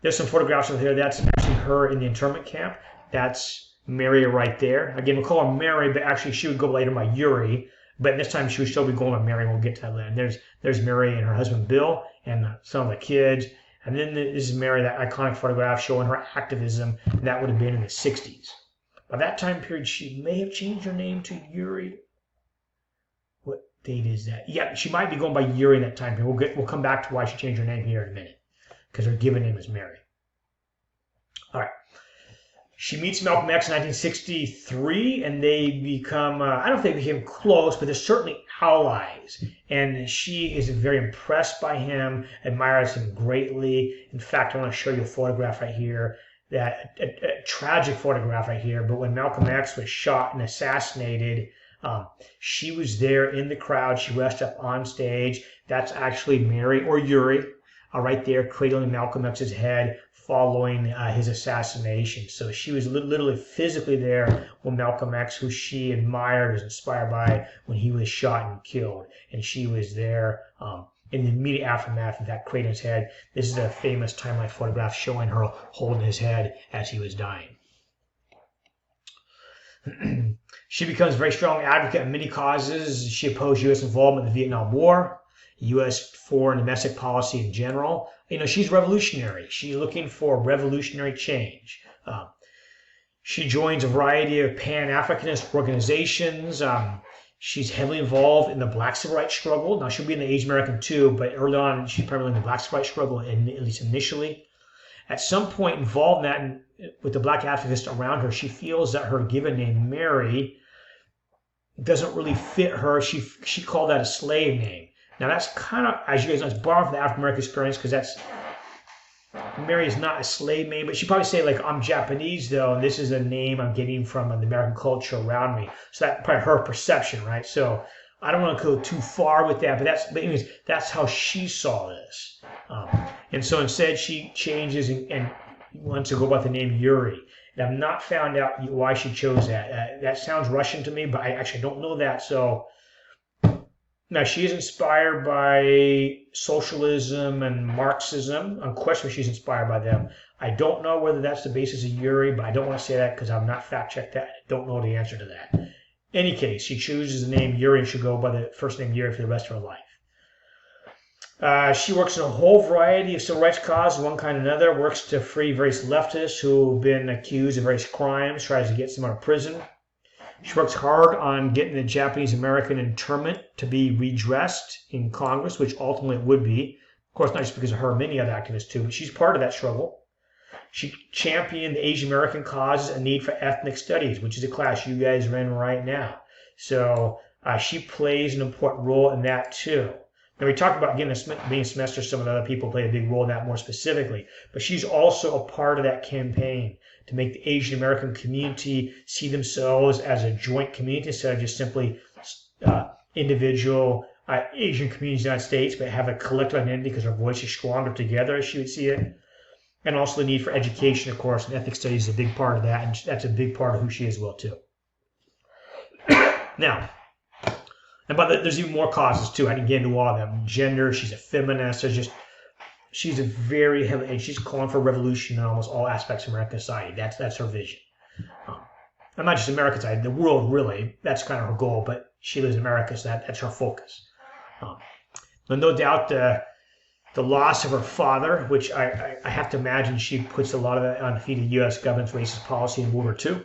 There's some photographs of her. That's actually her in the internment camp. That's Mary right there. Again, we'll call her Mary, but actually she would go later by Yuri. But this time she would still be going by Mary, and we'll get to that later. And there's Mary and her husband Bill and some of the kids. And then this is Mary, that iconic photograph showing her activism, and that would have been in the 60s. By that time period, she may have changed her name to Yuri. What date is that? Yeah, she might be going by Yuri in that time period. We'll come back to why she changed her name here in a minute, because her given name is Mary. All right. She meets Malcolm X in 1963, and they become, I don't know if they became close, but they're certainly allies. And she is very impressed by him, admires him greatly. In fact, I want to show you a photograph right here, a tragic photograph right here. But when Malcolm X was shot and assassinated, she was there in the crowd. She rushed up on stage. That's actually Mary or Yuri, right there, cradling Malcolm X's head, following his assassination. So she was literally physically there when Malcolm X, who she admired, was inspired by, when he was shot and killed. And she was there in the immediate aftermath of that, cradling his head. This is a famous timeline photograph showing her holding his head as he was dying. She becomes a very strong advocate of many causes. She opposed U.S. involvement in the Vietnam War, U.S. foreign and domestic policy in general. You know, she's revolutionary. She's looking for revolutionary change. She joins a variety of Pan-Africanist organizations. She's heavily involved in the Black civil rights struggle. Now, she'll be in the Asian American too, but early on, she's primarily in the Black civil rights struggle, at least initially. At some point involved in that, with the Black activists around her, she feels that her given name, Mary, doesn't really fit her. She called that a slave name. Now that's kind of, as you guys know, it's borrowed from the African American experience, because Mary is not a slave name, but she'd probably say, like, I'm Japanese though, and this is a name I'm getting from the American culture around me. So that's probably her perception, right? So I don't want to go too far with that, but anyways, that's how she saw this. And so instead she changes and wants to go by the name Yuri. And I've not found out why she chose that. That sounds Russian to me, but I actually don't know that. So now she is inspired by socialism and Marxism. Unquestionably, she's inspired by them. I don't know whether that's the basis of Yuri, but I don't want to say that because I've not fact-checked that. I don't know the answer to that. In any case, she chooses the name Yuri and she'll go by the first name Yuri for the rest of her life. She works in a whole variety of civil rights causes, one kind or another, works to free various leftists who have been accused of various crimes, tries to get some out of prison. She works hard on getting the Japanese-American internment to be redressed in Congress, which ultimately it would be. Of course, not just because of her, many other activists too, but she's part of that struggle. She championed the Asian-American causes and need for ethnic studies, which is a class you guys are in right now. So she plays an important role in that too. Now, we talked about being a semester, some of the other people play a big role in that more specifically, but she's also a part of that campaign to make the Asian American community see themselves as a joint community instead of just simply individual Asian communities in the United States, but have a collective identity because our voice is stronger together, as she would see it. And also the need for education, of course, and ethnic studies is a big part of that, and that's a big part of who she is as well, too. Now, there's even more causes too. I didn't get into all of them. Gender, she's a feminist. She's a very heavy, and she's calling for revolution in almost all aspects of American society. That's her vision. And not just American society, the world really. That's kind of her goal. But she lives in America, so that's her focus. No doubt, the loss of her father, which I have to imagine she puts a lot of that on the feet of the U.S. government's racist policy in World War II.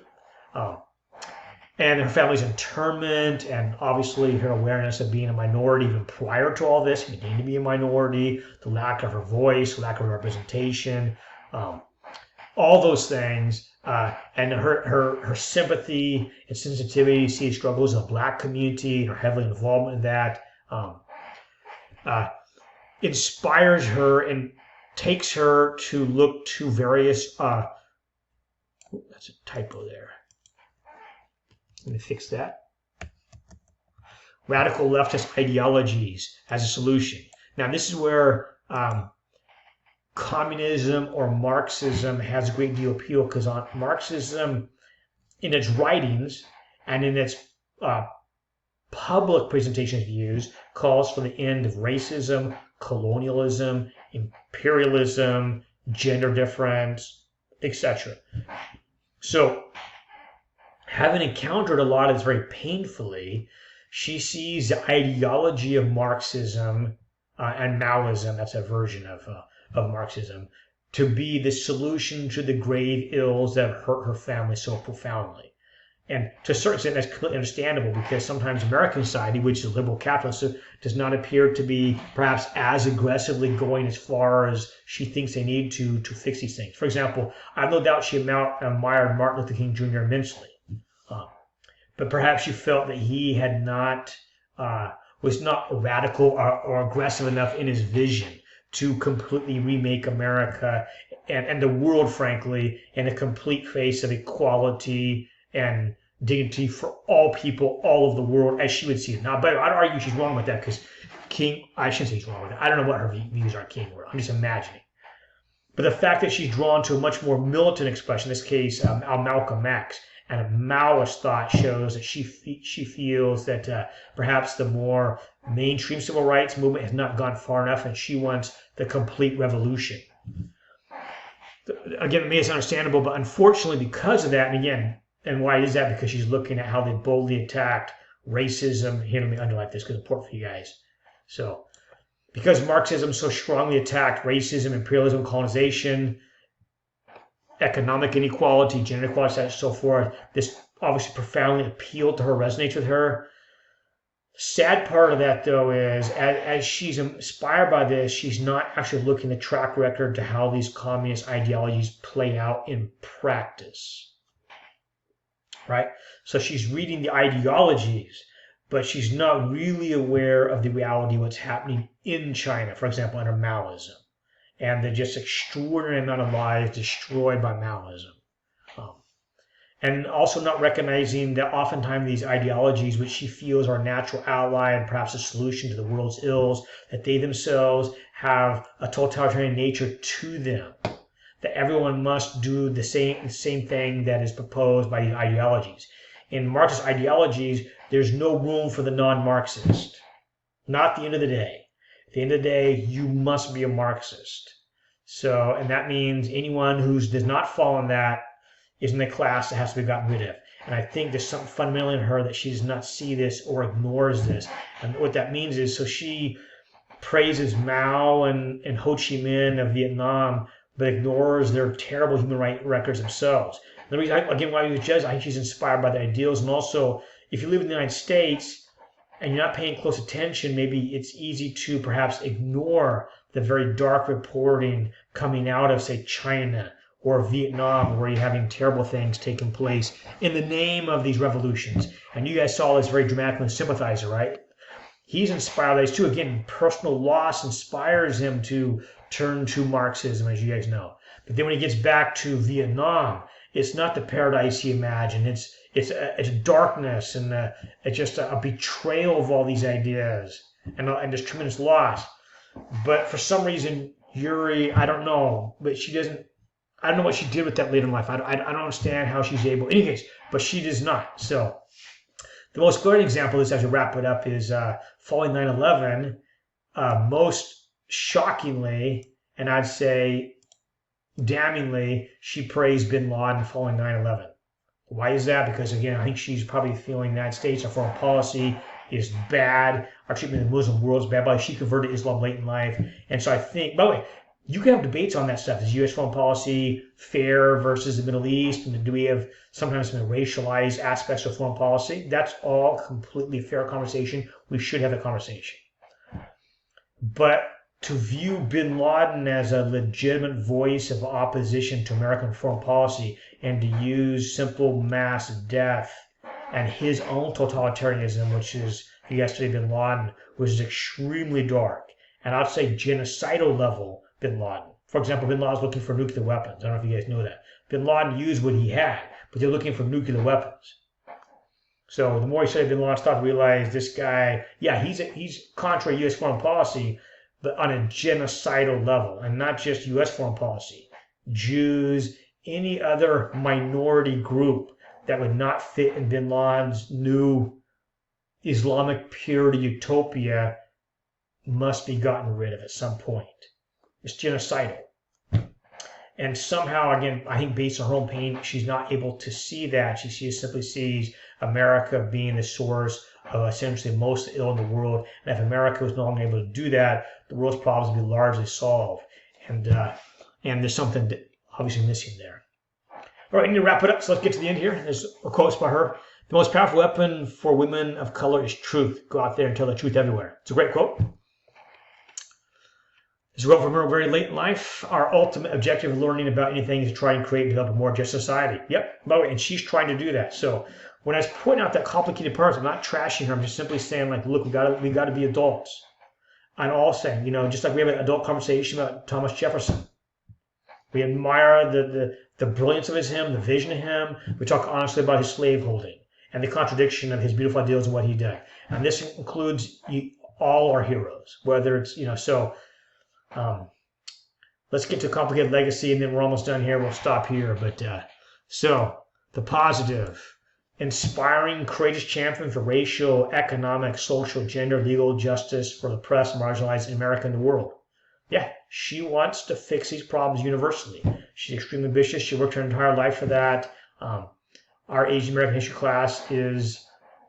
And her family's internment, and obviously her awareness of being a minority even prior to all this, beginning to be a minority, the lack of her voice, lack of representation, all those things, and her sympathy and sensitivity to see the struggles of the Black community and her heavily involvement in that inspires her and takes her to look to various. That's a typo there. Let me fix that. Radical leftist ideologies as a solution. Now, this is where communism or Marxism has a great deal of appeal, because on Marxism, in its writings and in its public presentation of views, calls for the end of racism, colonialism, imperialism, gender difference, etc. So, having encountered a lot of this very painfully, she sees the ideology of Marxism and Maoism, that's a version of Marxism, to be the solution to the grave ills that have hurt her family so profoundly. And to a certain extent, that's completely understandable, because sometimes American society, which is liberal capitalist, does not appear to be perhaps as aggressively going as far as she thinks they need to fix these things. For example, I have no doubt she admired Martin Luther King Jr. immensely. But perhaps she felt that he had was not radical or aggressive enough in his vision to completely remake America and the world, frankly, in a complete face of equality and dignity for all people, all of the world, as she would see it. Now, but I'd argue she's wrong with that, because King, I shouldn't say she's wrong with that. I don't know what her views on King were. I'm just imagining. But the fact that she's drawn to a much more militant expression, in this case, Malcolm X, and a Maoist thought, shows that she feels that perhaps the more mainstream civil rights movement has not gone far enough, and she wants the complete revolution. Again, it may be understandable, but unfortunately, because of that, and again, and why is that? Because she's looking at how they boldly attacked racism. Here, let me underline this because it's important for you guys. So, because Marxism so strongly attacked racism, imperialism, colonization, economic inequality, gender inequality, and so forth, this obviously profoundly appealed to her, resonates with her. The sad part of that, though, is as she's inspired by this, she's not actually looking at the track record to how these communist ideologies play out in practice. Right? So she's reading the ideologies, but she's not really aware of the reality of what's happening in China, for example, under Maoism, and the just extraordinary amount of lives destroyed by Maoism. And also not recognizing that oftentimes these ideologies, which she feels are a natural ally and perhaps a solution to the world's ills, that they themselves have a totalitarian nature to them. that everyone must do the same thing that is proposed by these ideologies. In Marxist ideologies, there's no room for the non-Marxist. Not at the end of the day. At the end of the day, you must be a Marxist. So, and that means anyone who does not fall in that is in the class that has to be gotten rid of. And I think there's something fundamental in her that she does not see this or ignores this. And what that means is, so she praises Mao and Ho Chi Minh of Vietnam, but ignores their terrible human rights records themselves. The reason, again, why I use judge, I think she's inspired by the ideals. And also, if you live in the United States and you're not paying close attention, maybe it's easy to perhaps ignore the very dark reporting coming out of, say, China or Vietnam, where you're having terrible things taking place in the name of these revolutions. And you guys saw this very dramatically in Sympathizer, right? He's inspired by this too. Again, personal loss inspires him to turn to Marxism, as you guys know. But then when he gets back to Vietnam, it's not the paradise he imagined. It's darkness and it's just a betrayal of all these ideas, and there's tremendous loss. But for some reason, Yuri, I don't know, but she doesn't. I don't know what she did with that later in life. I don't understand how she's able. In any case, but she does not. So the most glaring example of this, as we wrap it up, is following 9/11. Most shockingly, and I'd say damningly, she praised bin Laden following 9/11. Why is that? Because, again, I think she's probably feeling the United States, our foreign policy is bad. Our treatment of the Muslim world is bad. But she converted to Islam late in life. And so I think, by the way, you can have debates on that stuff. Is U.S. foreign policy fair versus the Middle East? And do we have sometimes some racialized aspects of foreign policy? That's all completely fair conversation. We should have a conversation. But to view bin Laden as a legitimate voice of opposition to American foreign policy and to use simple mass death and his own totalitarianism, which is yesterday bin Laden, which is extremely dark, and I'd say genocidal level bin Laden. For example, bin Laden's looking for nuclear weapons. I don't know if you guys know that. Bin Laden used what he had, but they're looking for nuclear weapons. So the more you study bin Laden, start to realize this guy, yeah, he's contrary to U.S. foreign policy, but on a genocidal level, and not just U.S. foreign policy. Jews, any other minority group that would not fit in bin Laden's new Islamic purity utopia must be gotten rid of at some point. It's genocidal. And somehow, again, I think based on her own pain, she's not able to see that. She simply sees America being the source of essentially most ill in the world. And if America was no longer able to do that, the world's problems would be largely solved. And there's something that obviously missing there. All right, I need to wrap it up, so let's get to the end here. There's a quote by her. The most powerful weapon for women of color is truth. Go out there and tell the truth everywhere. It's a great quote. As we wrote from her very late in life, our ultimate objective of learning about anything is to try and create and develop a more just society. Yep, by the way, and she's trying to do that. So when I was pointing out that complicated parts, I'm not trashing her. I'm just simply saying, like, look, we got to be adults. I'm all saying, just like we have an adult conversation about Thomas Jefferson. We admire the brilliance of him, the vision of him. We talk honestly about his slaveholding and the contradiction of his beautiful ideals and what he did. And this includes all our heroes, whether it's, let's get to complicated legacy, and then we're almost done here. We'll stop here. But so the positive, inspiring, courageous champion for racial, economic, social, gender, legal justice for the oppressed, marginalized in America and the world. Yeah, she wants to fix these problems universally. She's extremely ambitious. She worked her entire life for that. Our Asian American history class is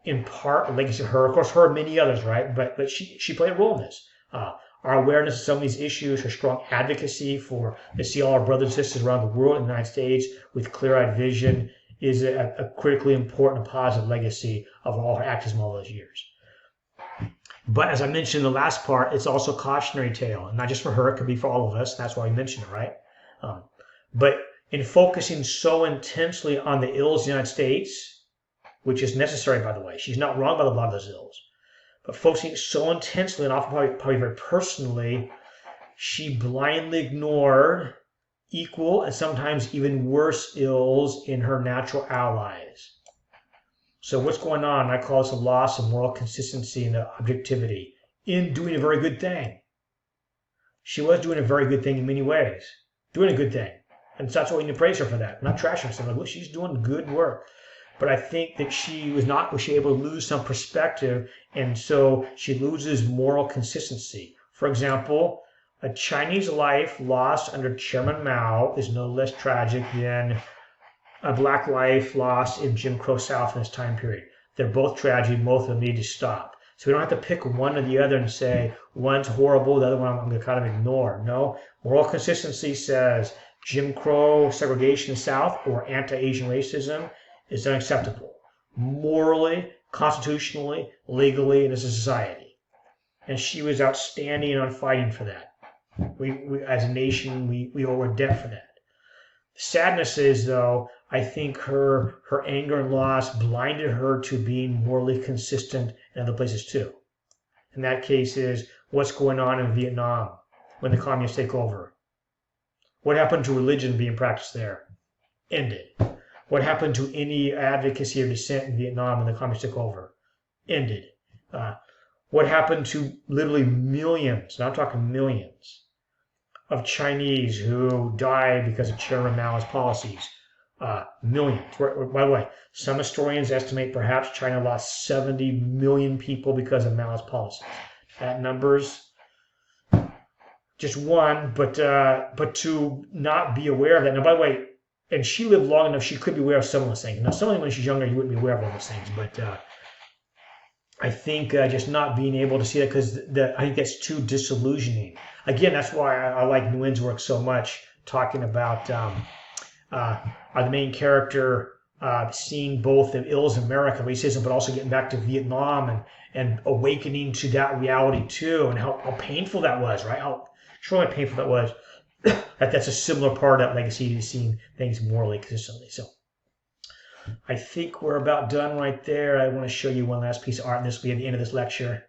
in part a legacy of her. Of course, her and many others, right? But she played a role in this. Our awareness of some of these issues, her strong advocacy to see all our brothers and sisters around the world in the United States with clear-eyed vision is a critically important and positive legacy of all her activism all those years. But as I mentioned in the last part, it's also a cautionary tale, and not just for her, it could be for all of us. That's why we mentioned it, right? But in focusing so intensely on the ills of the United States, which is necessary, by the way, she's not wrong about a lot of those ills, but focusing so intensely and often probably very personally, she blindly ignored equal and sometimes even worse ills in her natural allies. So what's going on? I call this a loss of moral consistency and objectivity in doing a very good thing. She was doing a very good thing in many ways, doing a good thing. And so that's what we need to praise her for that. I'm not trashing her. Like, look, she's doing good work. But I think that was she able to lose some perspective, and so she loses moral consistency. For example, a Chinese life lost under Chairman Mao is no less tragic than a black life lost in Jim Crow South in this time period. They're both tragic. Both of them need to stop. So we don't have to pick one or the other and say one's horrible, the other one I'm going to kind of ignore. No, moral consistency says Jim Crow segregation in the South or anti-Asian racism is unacceptable, morally, constitutionally, legally, and as a society. And she was outstanding on fighting for that. We as a nation, we owe her debt for that. The sadness is, though, I think her anger and loss blinded her to being morally consistent in other places too. And that case is what's going on in Vietnam when the communists take over. What happened to religion being practiced there? Ended. What happened to any advocacy or dissent in Vietnam when the communists took over? Ended. What happened to literally millions, now I'm talking millions, of Chinese who died because of Chairman Mao's policies? Millions. By the way, some historians estimate perhaps China lost 70 million people because of Mao's policies. That number's just one, but to not be aware of that. Now, by the way, and she lived long enough, she could be aware of some of those things. Now, some of them when she's younger, you wouldn't be aware of all those things, but I think just not being able to see that, because I think that's too disillusioning. Again, that's why I like Nguyen's work so much, talking about the main character seeing both the ills of America, racism, but also getting back to Vietnam and awakening to that reality too, and how painful that was, right? How extremely painful that was. That's a similar part of that legacy to seeing things morally consistently. So I think we're about done right there. I want to show you one last piece of art, and this will be at the end of this lecture.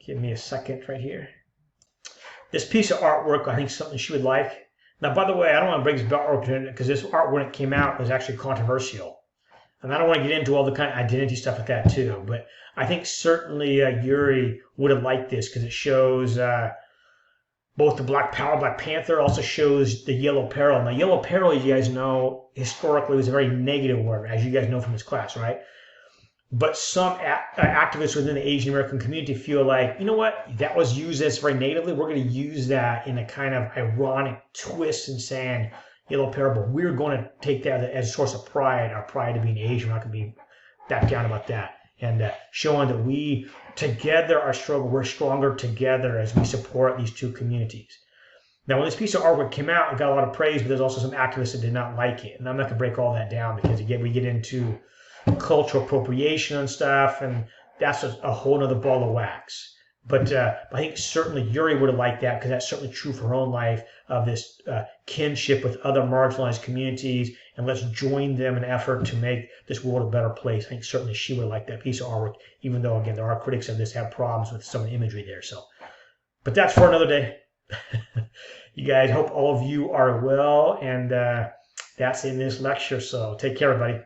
Give me a second right here. This piece of artwork, I think, is something she would like. Now, by the way, I don't want to bring this artwork in because this art, when it came out, was actually controversial. And I don't want to get into all the kind of identity stuff like that, too. But I think certainly Yuri would have liked this because it shows both the Black Power, Black Panther, also shows the yellow peril. Now, yellow peril, you guys know, historically was a very negative word, as you guys know from this class, right? But some activists within the Asian American community feel like, you know what, that was used as very natively. We're going to use that in a kind of ironic twist and saying yellow peril, but we're going to take that as a source of pride, our pride of being Asian. We're not going to be back down about that. And showing that we together are struggle, we're stronger together as we support these two communities. Now, when this piece of artwork came out, it got a lot of praise, but there's also some activists that did not like it. And I'm not going to break all that down because, again, we get into cultural appropriation and stuff, and that's a whole other ball of wax. But I think certainly Yuri would have liked that because that's certainly true for her own life of this kinship with other marginalized communities, and let's join them in an effort to make this world a better place. I think certainly she would have liked that piece of artwork, even though, again, there are critics of this have problems with some of the imagery there. So, but that's for another day. You guys, hope all of you are well, and that's in this lecture. So take care, everybody.